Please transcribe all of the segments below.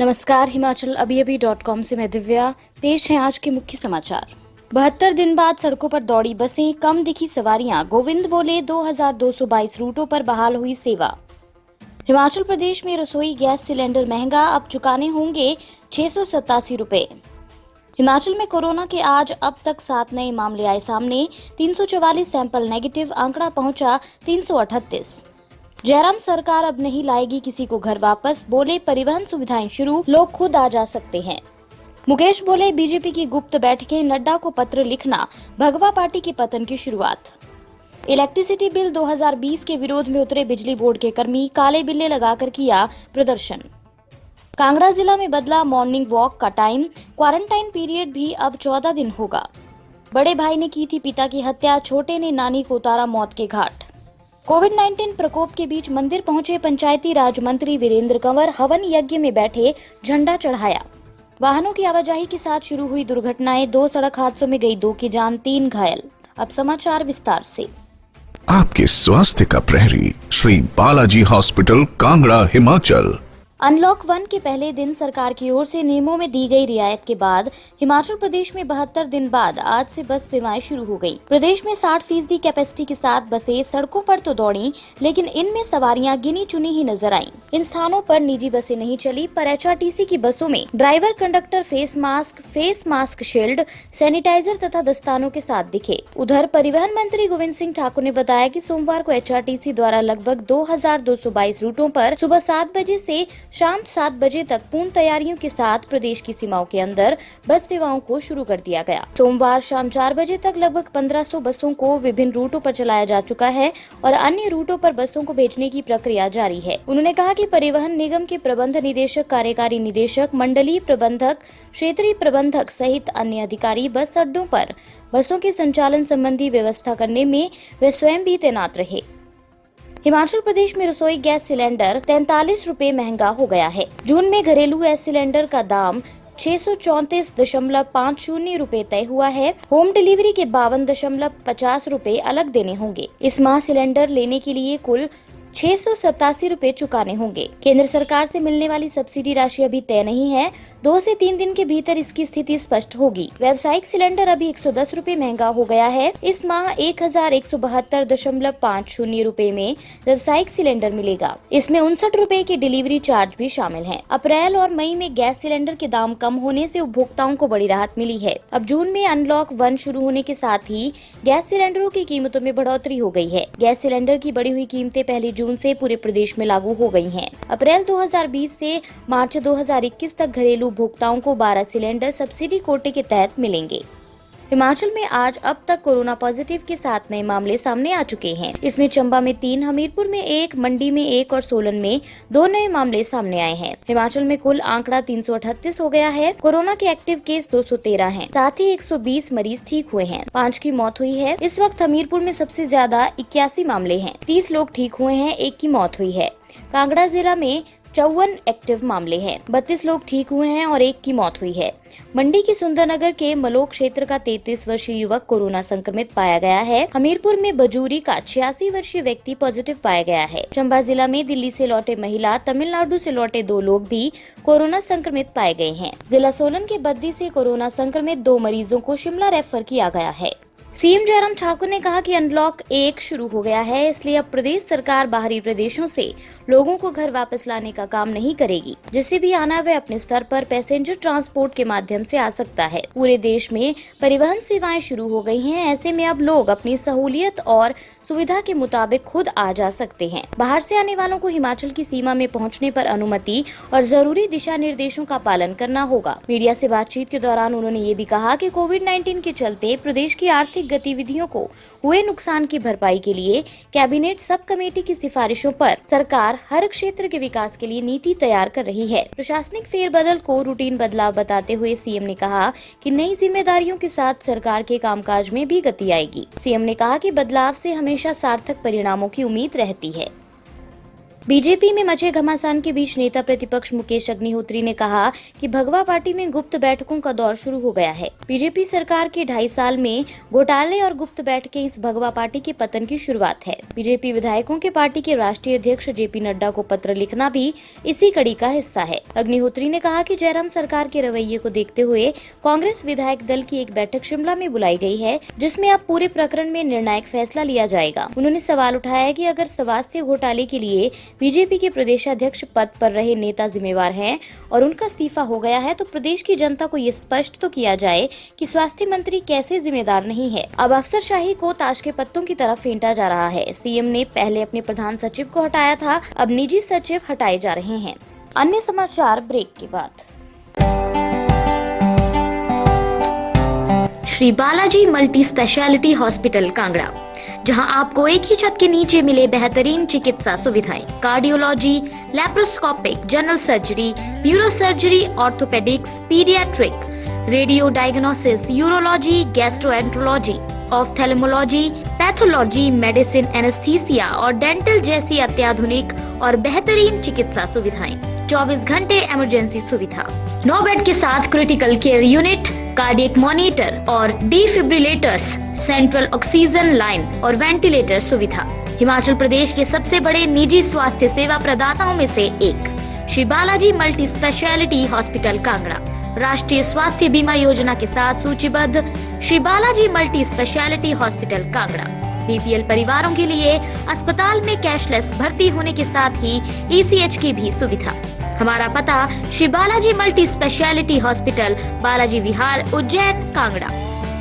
नमस्कार, हिमाचल अभी.com से मैं दिव्या। पेश है आज के मुख्य समाचार। 72 दिन बाद सड़कों पर दौड़ी बसें, कम दिखी सवारियां। गोविंद बोले 2222 रूटों पर बहाल हुई सेवा। हिमाचल प्रदेश में रसोई गैस सिलेंडर महंगा, अब चुकाने होंगे 687 रुपए। हिमाचल में कोरोना के आज अब तक 7 नए मामले आए सामने। 344 सैंपल नेगेटिव, आंकड़ा पहुंचा 338। जयराम सरकार अब नहीं लाएगी किसी को घर वापस, बोले परिवहन सुविधाएं शुरू, लोग खुद आ जा सकते हैं। मुकेश बोले बीजेपी की गुप्त बैठकें, नड्डा को पत्र लिखना, भगवा पार्टी के पतन की शुरुआत। इलेक्ट्रिसिटी बिल 2020 के विरोध में उतरे बिजली बोर्ड के कर्मी, काले बिल्ले लगाकर किया प्रदर्शन। कांगड़ा जिला में बदला मॉर्निंग वॉक का टाइम, क्वारंटाइन पीरियड भी अब 14 दिन होगा। बड़े भाई ने की थी पिता की हत्या, छोटे ने नानी को उतारा मौत के घाट। कोविड-19 प्रकोप के बीच मंदिर पहुंचे पंचायती राज मंत्री वीरेंद्र कंवर, हवन यज्ञ में बैठे, झंडा चढ़ाया। वाहनों की आवाजाही के साथ शुरू हुई दुर्घटनाएं, 2 सड़क हादसों में गई 2 की जान, 3 घायल। अब समाचार विस्तार से। आपके स्वास्थ्य का प्रहरी, श्री बालाजी हॉस्पिटल, कांगड़ा, हिमाचल। अनलॉक 1 के पहले दिन सरकार की ओर से नियमों में दी गई रियायत के बाद हिमाचल प्रदेश में 72 दिन बाद आज से बस सेवाएं शुरू हो गई। प्रदेश में 60% कैपेसिटी के साथ बसें सड़कों पर तो दौड़ी, लेकिन इनमें सवारियां गिनी चुनी ही नजर आईं। इन स्थानों पर निजी बसें नहीं चली, पर एचआरटीसी की बसों में driver conductor face mask, shield, sanitiser तथा दस्तानों के साथ दिखे। उधर परिवहन मंत्री गोविंद सिंह ठाकुर ने बताया कि सोमवार को एचआरटीसी द्वारा लगभग 2222 रूटों पर सुबह 7 बजे से शाम 7 बजे तक पूर्ण तैयारियों के साथ प्रदेश की सीमाओं के अंदर बस सेवाओं को शुरू कर दिया गया। सोमवार शाम 4 बजे तक लगभग 1500 बसों को विभिन्न रूटों पर चलाया जा चुका है और अन्य रूटों पर बसों को भेजने की प्रक्रिया जारी है। उन्होंने कहा कि परिवहन निगम के प्रबंध निदेशक, कार्यकारी निदेशक, मंडलीय प्रबंधक, क्षेत्रीय प्रबंधक सहित अन्य अधिकारी बस अड्डों पर बसों के संचालन संबंधी व्यवस्था करने में वे स्वयं भी तैनात रहे। हिमाचल प्रदेश में रसोई गैस सिलेंडर 43 रुपए महंगा हो गया है। जून में घरेलू गैस सिलेंडर का दाम 634.50 रुपए तय हुआ है। होम डिलीवरी के 52.50 रुपए अलग देने होंगे। इस माह सिलेंडर लेने के लिए कुल 687 रुपए चुकाने होंगे। केंद्र सरकार से मिलने वाली सब्सिडी राशि अभी तय नहीं है। 2 से 3 दिन के भीतर इसकी स्थिति स्पष्ट होगी। व्यावसायिक सिलेंडर अभी 110 रुपए महंगा हो गया है। इस माह 1172.50 रुपए में व्यावसायिक सिलेंडर मिलेगा। इसमें 59 रुपए की डिलीवरी चार्ज भी शामिल है। अप्रैल और मई में गैस सिलेंडर के दाम कम होने से उपभोक्ताओं को बड़ी राहत मिली है। अब जून में अनलॉक 1 शुरू होने के साथ ही गैस सिलेंडरों की कीमतों में बढ़ोतरी हो गई है। गैस सिलेंडर की बढ़ी हुई कीमतें 1 जून से पूरे प्रदेश में लागू हो गई हैं। अप्रैल 2020 से मार्च 2021 तक घरेलू उपभोक्ताओं को 12 सिलेंडर सब्सिडी कोटे के तहत मिलेंगे। हिमाचल में आज अब तक कोरोना पॉजिटिव के 7 नए मामले सामने आ चुके हैं। इसमें चंबा में 3, हमीरपुर में 1, मंडी में 1 और सोलन में 2 नए मामले सामने आए हैं। हिमाचल में कुल आंकड़ा 338 हो गया है। कोरोना के एक्टिव केस 213 हैं। साथ ही 120 मरीज ठीक हुए हैं। 5 की मौत हुई है। इस वक्त हमीरपुर में सबसे ज्यादा 81 मामले हैं। 30 लोग ठीक हुए हैं, 1 की मौत हुई है। कांगड़ा जिला में 54 एक्टिव मामले हैं। 32 लोग ठीक हुए हैं और 1 की मौत हुई है। मंडी की सुंदरनगर के मलोक क्षेत्र का 33 वर्षीय युवक कोरोना संक्रमित पाया गया है। हमीरपुर में बजूरी का 86 वर्षीय व्यक्ति पॉजिटिव पाया गया है। चंबा जिला में दिल्ली से लौटे महिला, तमिलनाडु से लौटे 2 लोग भी कोरोना संक्रमित पाए गए हैं। जिला सोलन के बद्दी से कोरोना संक्रमित 2 मरीजों को शिमला रेफर किया गया है। सीएम जयराम ठाकुर ने कहा कि अनलॉक 1 शुरू हो गया है, इसलिए अब प्रदेश सरकार बाहरी प्रदेशों से लोगों को घर वापस लाने का काम नहीं करेगी। जिसे भी आना वह अपने स्तर पर पैसेंजर ट्रांसपोर्ट के माध्यम से आ सकता है। पूरे देश में परिवहन सेवाएं शुरू हो गई हैं। ऐसे में अब लोग अपनी सहूलियत और सुविधा के मुताबिक खुद आ जा सकते हैं। बाहर से आने वालों को हिमाचल की सीमा में पहुंचने पर अनुमति और जरूरी दिशा निर्देशों का पालन करना होगा। मीडिया से बातचीत के दौरान उन्होंने ये भी कहा कि कोविड-19 के चलते प्रदेश की आर्थिक गतिविधियों को हुए नुकसान की भरपाई के लिए कैबिनेट सब कमेटी की सिफारिशों पर सरकार हर क्षेत्र के विकास के लिए नीति तैयार कर रही है। प्रशासनिक फेरबदल को रूटीन बदलाव बताते हुए सीएम ने कहा कि नई जिम्मेदारियों के साथ सरकार के कामकाज में भी गति आएगी। सीएम ने कहा कि बदलाव से हमेशा सार्थक परिणामों की उम्मीद रहती है। बीजेपी में मचे घमासान के बीच नेता प्रतिपक्ष मुकेश अग्निहोत्री ने कहा कि भगवा पार्टी में गुप्त बैठकों का दौर शुरू हो गया है। बीजेपी सरकार के 2.5 साल में घोटाले और गुप्त बैठकें इस भगवा पार्टी के पतन की शुरुआत है। बीजेपी विधायकों के पार्टी के राष्ट्रीय अध्यक्ष जेपी नड्डा को पत्र लिखना भी इसी कड़ी का हिस्सा है। अग्निहोत्री ने कहा कि जयराम सरकार के रवैये को देखते हुए कांग्रेस विधायक दल की एक बैठक शिमला में बुलाई गई है, जिसमें अब पूरे प्रकरण में निर्णायक फैसला लिया जाएगा। उन्होंने सवाल उठाया कि अगर स्वास्थ्य घोटाले के लिए बीजेपी के प्रदेशाध्यक्ष पद पर रहे नेता जिम्मेवार हैं और उनका इस्तीफा हो गया है, तो प्रदेश की जनता को ये स्पष्ट तो किया जाए कि स्वास्थ्य मंत्री कैसे जिम्मेदार नहीं है। अब अफसरशाही को ताश के पत्तों की तरफ फेंटा जा रहा है। सीएम ने पहले अपने प्रधान सचिव को हटाया था, अब निजी सचिव हटाए जा रहे हैं। अन्य समाचार ब्रेक के बाद। Shri Balaji multi speciality hospital Kangra, जहां आपको एक ही छत के नीचे मिले बेहतरीन चिकित्सा सुविधाएं, cardiology, laparoscopic, general surgery, neuro surgery, orthopaedics, paediatric, radio diagnosis, urology, gastroenterology, ophthalmology, pathology, medicine, anaesthesia और डेंटल जैसी अत्याधुनिक और बेहतरीन चिकित्सा सुविधाएं, 24 घंटे इमरजेंसी सुविधा, 9 बेड के साथ critical care unit, cardiac monitor और डिफिब्रिलेटर्स, सेंट्रल ऑक्सीजन लाइन और वेंटिलेटर सुविधा। हिमाचल प्रदेश के सबसे बड़े निजी स्वास्थ्य सेवा प्रदाताओं में से एक Shri Balaji multi speciality hospital Kangra राष्ट्रीय स्वास्थ्य बीमा योजना के साथ सूचीबद्ध Shri Balaji multi speciality hospital Kangra BPL परिवारों के लिए अस्पताल में कैशलेस भर्ती होने के साथ ही ईसीएच की भी सुविधा। हमारा पता Shri Balaji multi speciality hospital, Balaji Vihar, Ujjain, Kangra.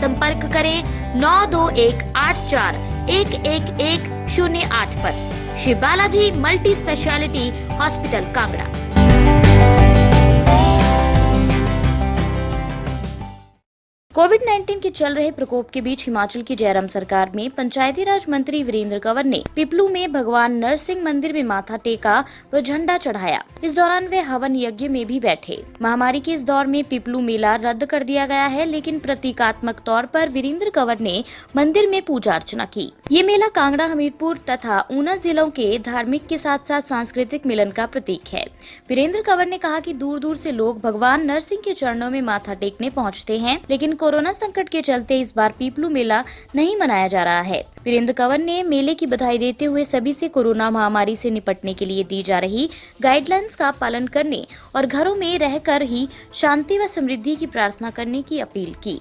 संपर्क करें 9218411108 पर। Shri Balaji multi speciality hospital Kangra. कोविड-19 के चल रहे प्रकोप के बीच हिमाचल की जयराम सरकार में पंचायती राज मंत्री वीरेंद्र कंवर ने पिपलू में भगवान नरसिंह मंदिर में माथा टेका व झंडा चढ़ाया। इस दौरान वे हवन यज्ञ में भी बैठे। महामारी के इस दौर में पिपलू मेला रद्द कर दिया गया है, लेकिन प्रतीकात्मक तौर पर वीरेंद्र कंवर ने मंदिर में पूजा अर्चना की। ये मेला कांगड़ा, हमीरपुर तथा ऊना जिलों के धार्मिक के साथ साथ सांस्कृतिक मिलन का प्रतीक है। वीरेंद्र कंवर ने कहा कि दूर दूर से लोग भगवान नरसिंह के चरणों में माथा टेकने पहुँचते हैं, लेकिन कोरोना संकट के चलते इस बार पिपलू मेला नहीं मनाया जा रहा है। वीरेंद्र कंवर ने मेले की बधाई देते हुए सभी से कोरोना महामारी से निपटने के लिए दी जा रही गाइडलाइंस का पालन करने और घरों में रहकर ही शांति व समृद्धि की प्रार्थना करने की अपील की।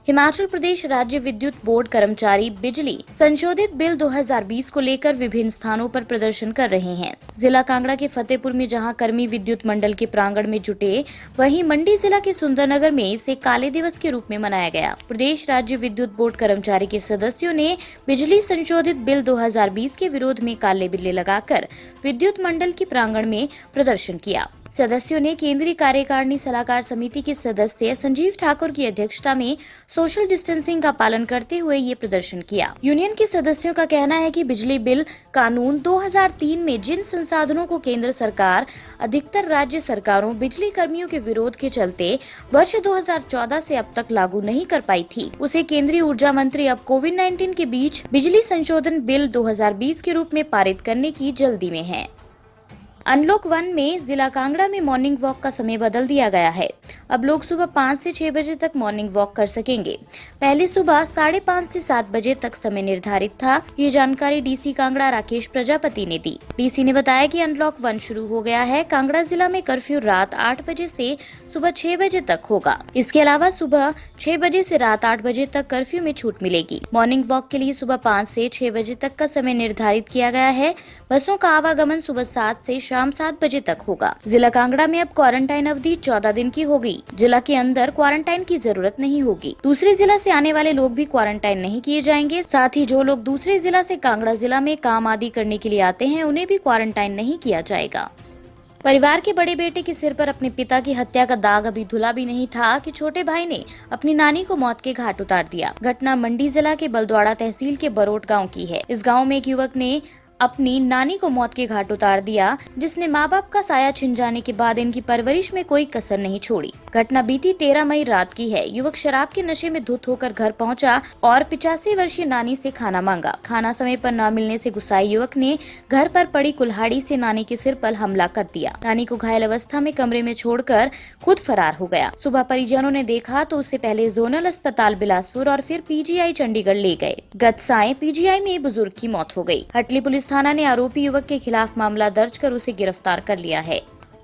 हिमाचल प्रदेश राज्य विद्युत बोर्ड कर्मचारी बिजली संशोधित बिल 2020 को लेकर विभिन्न स्थानों पर प्रदर्शन कर रहे हैं। जिला कांगड़ा के फतेहपुर में जहां कर्मी विद्युत मंडल के प्रांगण में जुटे, वहीं मंडी जिला के सुंदरनगर में इसे काले दिवस के रूप में मनाया गया। प्रदेश राज्य विद्युत बोर्ड कर्मचारी के सदस्यों ने बिजली संशोधित बिल 2020 के विरोध में काले बिल्ले लगाकर विद्युत मंडल के प्रांगण में प्रदर्शन किया। सदस्यों ने केंद्रीय कार्यकारिणी सलाहकार समिति के सदस्य संजीव ठाकुर की अध्यक्षता में सोशल डिस्टेंसिंग का पालन करते हुए ये प्रदर्शन किया। यूनियन के सदस्यों का कहना है कि बिजली बिल कानून 2003 में जिन संसाधनों को केंद्र सरकार अधिकतर राज्य सरकारों बिजली कर्मियों के विरोध के चलते वर्ष 2014 से अब तक लागू नहीं कर पाई थी, उसे केंद्रीय ऊर्जा मंत्री अब कोविड-19 के बीच बिजली संशोधन बिल 2020 के रूप में पारित करने की जल्दी में है। अनलॉक 1 में जिला कांगड़ा में मॉर्निंग वॉक का समय बदल दिया गया है। अब लोग सुबह 5 से 6 बजे तक मॉर्निंग वॉक कर सकेंगे। पहले सुबह 5:30 से 7 बजे तक समय निर्धारित था। ये जानकारी डीसी कांगड़ा राकेश प्रजापति ने दी। डीसी ने बताया कि अनलॉक 1 शुरू हो गया है। कांगड़ा जिला में कर्फ्यू रात 8 बजे से सुबह 6 बजे तक होगा। इसके अलावा सुबह 6 बजे से रात 8 बजे तक कर्फ्यू में छूट मिलेगी। मॉर्निंग वॉक के लिए सुबह 5 से 6 बजे तक का समय निर्धारित किया गया है। बसों का आवागमन सुबह 7 से शाम 7 बजे तक होगा। जिला कांगड़ा में अब क्वारंटाइन अवधि 14 दिन की होगी। जिला के अंदर क्वारंटाइन की जरूरत नहीं होगी। दूसरे जिला से आने वाले लोग भी क्वारंटाइन नहीं किए जाएंगे। साथ ही जो लोग दूसरे जिला से कांगड़ा जिला में काम आदि करने के लिए आते हैं, उन्हें भी क्वारंटाइन नहीं किया जाएगा। परिवार के बड़े बेटे के सिर पर अपने पिता की हत्या का दाग अभी धुला भी नहीं था कि छोटे भाई ने अपनी नानी को मौत के घाट उतार दिया। घटना मंडी जिला के बलद्वाड़ा तहसील के बरोट गांव की है। इस गांव में एक युवक ने अपनी नानी को मौत के घाट उतार दिया, जिसने माँ बाप का साया छिन जाने के बाद इनकी परवरिश में कोई कसर नहीं छोड़ी। घटना बीती 13 मई रात की है। युवक शराब के नशे में धुत होकर घर पहुंचा और 85 वर्षीय नानी से खाना मांगा। खाना समय पर न मिलने से गुस्साए युवक ने घर पर पड़ी कुल्हाड़ी से नानी के सिर पर हमला कर दिया। नानी को घायल अवस्था में कमरे में छोड़कर खुद फरार हो गया। सुबह परिजनों ने देखा तो उससे पहले जोनल अस्पताल बिलासपुर और फिर पीजीआई चंडीगढ़ ले गए। गत सायं पीजीआई में बुजुर्ग की मौत हो गई। हटली पुलिस थाना ने आरोपी युवक के खिलाफ मामला दर्ज कर उसे गिरफ्तार कर लिया है।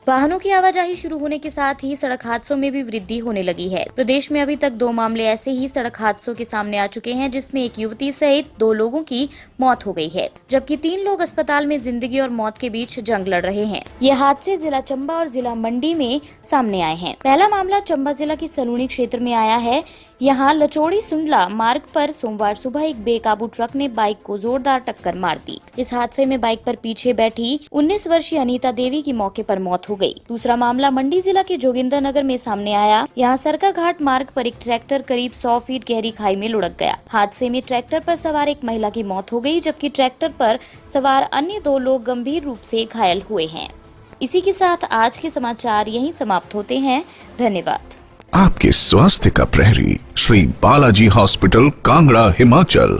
वाहनों की आवाजाही शुरू होने के साथ ही सड़क हादसों में भी वृद्धि होने लगी है। प्रदेश में अभी तक 2 मामले ऐसे ही सड़क हादसों के सामने आ चुके हैं, जिसमें एक युवती सहित 2 लोगों की मौत हो गई है, जबकि 3 लोग अस्पताल में जिंदगी और मौत के बीच जंग लड़ रहे हैं। ये हादसे जिला चंबा और जिला मंडी में सामने आए हैं। पहला मामला चंबा जिला की सलूनी क्षेत्र में आया है। यहाँ लचौड़ी सुंडला मार्ग पर सोमवार सुबह एक बेकाबू ट्रक ने बाइक को जोरदार टक्कर मार दी। इस हादसे में बाइक पर पीछे बैठी 19 वर्षीय अनीता देवी की मौके पर मौत हो गई। दूसरा मामला मंडी जिला के जोगिंदर नगर में सामने आया। यहाँ सरका घाट मार्ग पर एक ट्रैक्टर करीब 100 फीट गहरी खाई में लुढ़क गया। हादसे में ट्रैक्टर पर सवार एक महिला की मौत हो गई, जबकि ट्रैक्टर पर सवार अन्य 2 लोग गंभीर रूप से घायल हुए हैं। इसी के साथ आज के समाचार यहीं समाप्त होते हैं। धन्यवाद। आपके स्वास्थ्य का प्रहरी श्री बालाजी हॉस्पिटल, कांगड़ा, हिमाचल।